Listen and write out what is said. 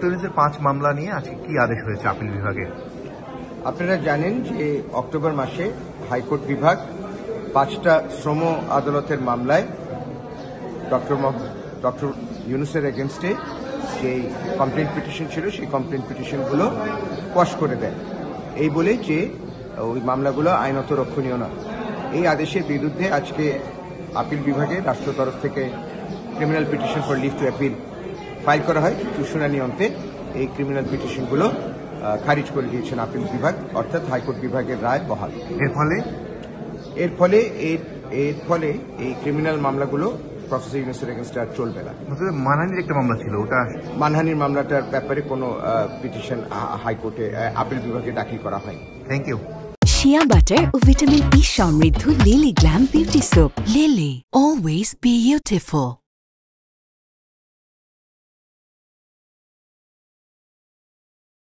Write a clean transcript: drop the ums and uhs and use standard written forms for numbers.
Doctor ইউনূসের 5 মামলা নিয়ে আজকে কি আদেশ হয়েছে আপিল বিভাগে? আপনারা জানেন যে অক্টোবর মাসে হাইকোর্ট বিভাগ 5টা শ্রম আদালতের মামলায় ডক্টর ইউনূসের এগেনস্টে যে কমপ্লেন পিটিশন ছিল সেই কমপ্লেন পিটিশনগুলো কোয়াশ করে দেয়, এই বলে যে ওই মামলাগুলো আইনত রক্ষণীয় নয়। এই আদেশের বিরুদ্ধে আজকে আপিল বিভাগে রাষ্ট্র তরফ থেকে criminal petition for leave to appeal file করা হয়, কিন্তু শুনানি অন্তে এই ক্রিমিনাল পিটিশনগুলো খারিজ করে দিয়েছেন আপিল বিভাগ, অর্থাৎ হাইকোর্ট বিভাগের রায় বহাল। এর ফলে এই ক্রিমিনাল মামলাগুলো প্রফেসর ইউনূসের এগেনস্টে আর চলবে না। মানহানির একটা মামলা ছিল, ওটা মানহানির মামলাটার ব্যাপারে কোনো পিটিশন হাইকোর্টে আপিল বিভাগে দাখিল করা হয়নি। Thank you. শিয়া বাটার ও ভিটামিন ই সমৃদ্ধ Lily glam beauty soap. Lily, always beautiful.